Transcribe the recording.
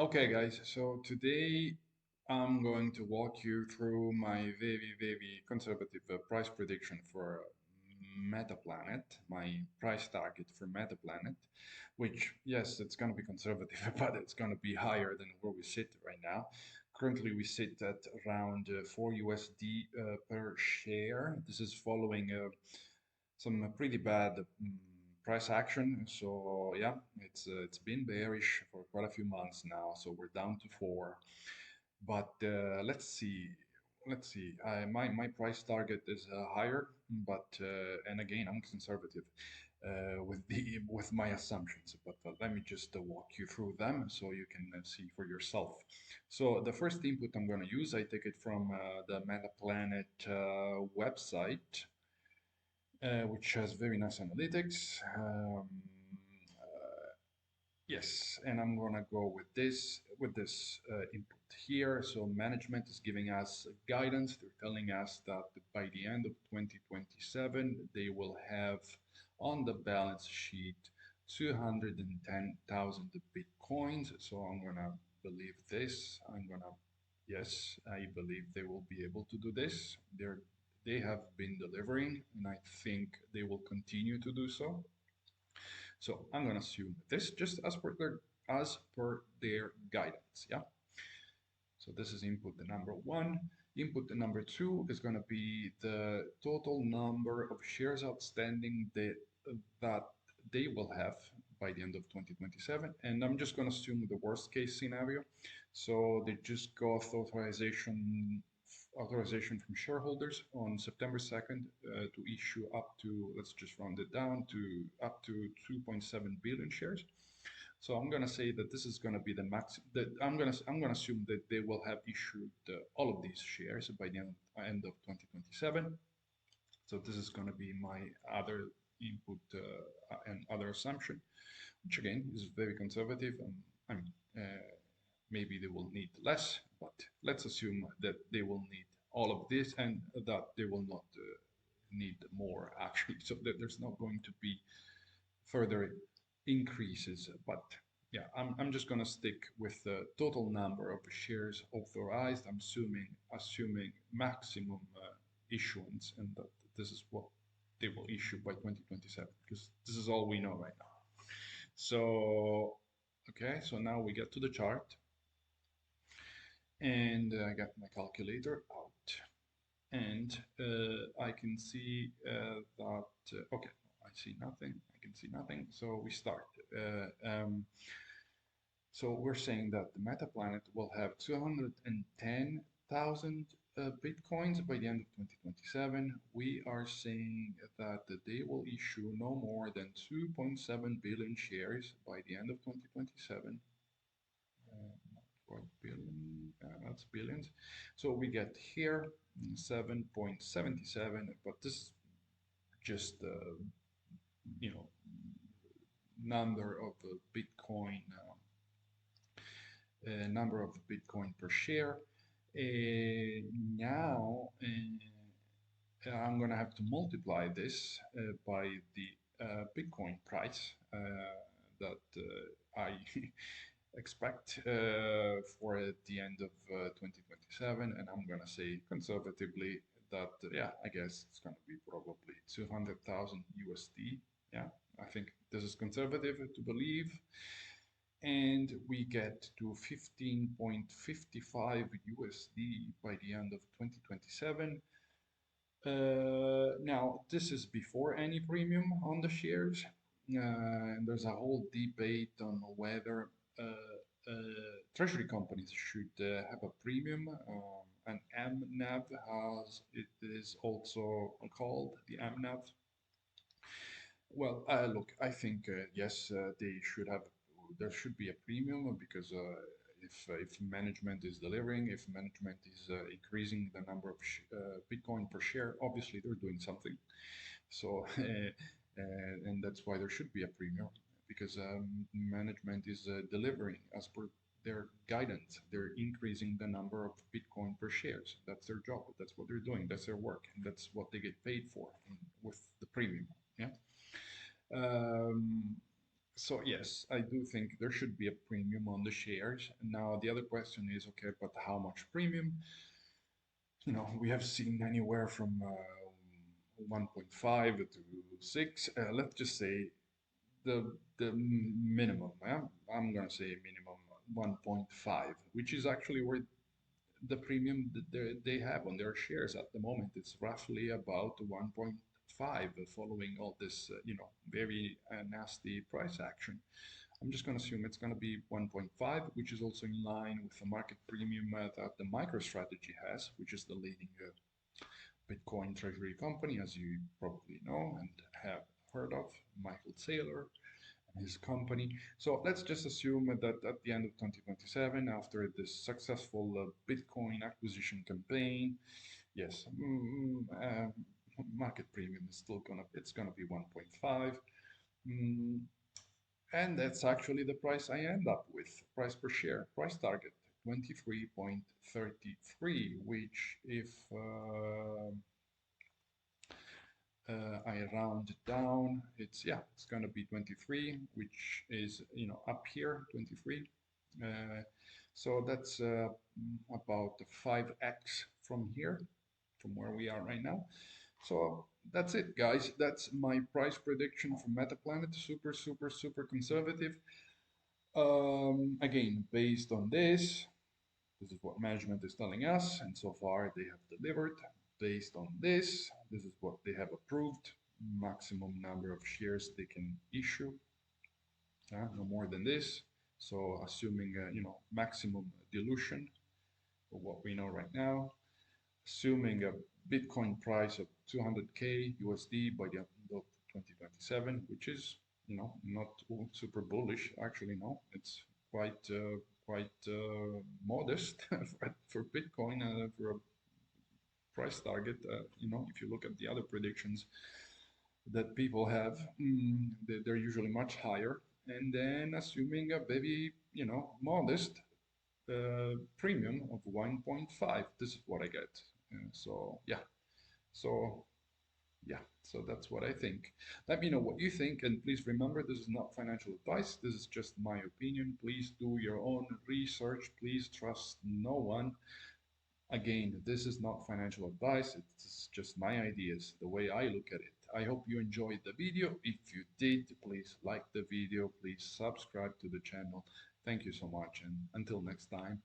Okay, guys, so today I'm going to walk you through my very conservative price prediction for Metaplanet, my price target for Metaplanet, which, yes, it's going to be conservative, but it's going to be higher than where we sit right now. Currently, we sit at around 4 USD per share. This is following some pretty bad price action. So yeah, it's been bearish for quite a few months now. So we're down to four. But let's see. Let's see. My price target is higher, but and again I'm conservative with my assumptions. But let me just walk you through them so you can see for yourself. So the first input I'm going to use, I take it from the Metaplanet website, which has very nice analytics. Yes, and I'm gonna go with this input here. So management is giving us guidance. They're telling us that by the end of 2027, they will have on the balance sheet 210,000 bitcoins. So I'm gonna believe this. Yes, I believe they will be able to do this. They have been delivering, and I think they will continue to do so. So I'm going to assume this just as per their guidance. Yeah. So this is input the number one. Input the number two is going to be the total number of shares outstanding that they will have by the end of 2027. And I'm just going to assume the worst case scenario. So they just got authorization from shareholders on September 2nd to issue up to, let's just round it down to up to 2.7 billion shares. So I'm gonna say that this is gonna be the max. That I'm gonna assume that they will have issued all of these shares by the end of 2027. So this is gonna be my other input and other assumption, which again is very conservative. I mean, maybe they will need less, but let's assume that they will need all of this and that they will not need more actually. So that there's not going to be further increases. But yeah, I'm just going to stick with the total number of shares authorized. I'm assuming maximum issuance, and that this is what they will issue by 2027 because this is all we know right now. So okay, so now we get to the chart, and I got my calculator out, and I can see that okay, I see nothing. I can see nothing. So we start. So we're saying that the Metaplanet will have 210,000 bitcoins by the end of 2027. We are saying that they will issue no more than 2.7 billion shares by the end of 2027. Not quite billion, that's billions. So we get here 7.77, but this is just the you know number of Bitcoin number of Bitcoin per share. Now I'm going to have to multiply this by the Bitcoin price that I expect for the end of 2027, and I'm going to say conservatively that yeah, I guess it's going to be probably 200,000 USD. Yeah, I think this is conservative to believe, and we get to 15.55 USD by the end of 2027. Now, this is before any premium on the shares. And there's a whole debate on whether treasury companies should have a premium. An MNAV, as it is also called, the MNAV. Well, look, I think yes, they should have. There should be a premium because if management is delivering, if management is increasing the number of Bitcoin per share, obviously they're doing something. So, and that's why there should be a premium because management is delivering as per their guidance. They're increasing the number of Bitcoin per shares. That's their job. That's what they're doing. That's their work, and that's what they get paid for with the premium. Yeah. Um, So yes, I do think there should be a premium on the shares. Now the other question is, okay, but how much premium? We have seen anywhere from 1.5 to 6. Let's just say the minimum. I'm gonna say minimum 1.5, which is actually where the premium that they have on their shares at the moment. It's roughly about 1.5 following all this, very nasty price action. I'm just going to assume it's going to be 1.5, which is also in line with the market premium that the MicroStrategy has, which is the leading Bitcoin treasury company, as you probably know and have heard of, Michael Saylor and his company. So let's just assume that at the end of 2027, after this successful Bitcoin acquisition campaign, yes, market premium is still gonna be 1.5. Mm, and that's actually the price I end up with. Price per share, price target 23.33, which if I round it down, it's gonna be 23, which is up here 23. So that's about 5x from here, from where we are right now. So that's it, guys. That's my price prediction for Metaplanet. Super, super, super conservative. Again, based on this is what management is telling us, and so far they have delivered. Based on this is what they have approved. Maximum number of shares they can issue, no more than this. So assuming maximum dilution for what we know right now, assuming a Bitcoin price of 200K USD by the end of 2027, which is not super bullish. Actually, no, it's quite modest for Bitcoin, for a price target. If you look at the other predictions that people have, they're usually much higher. And then assuming a very modest premium of 1.5, this is what I get. So yeah, so yeah, so that's what I think. Let me know what you think, and please remember this is not financial advice. This is just my opinion. Please do your own research. Please trust no one. Again, this is not financial advice. It's just my ideas, the way I look at it. I hope you enjoyed the video. If you did, please like the video. Please subscribe to the channel. Thank you so much, and until next time.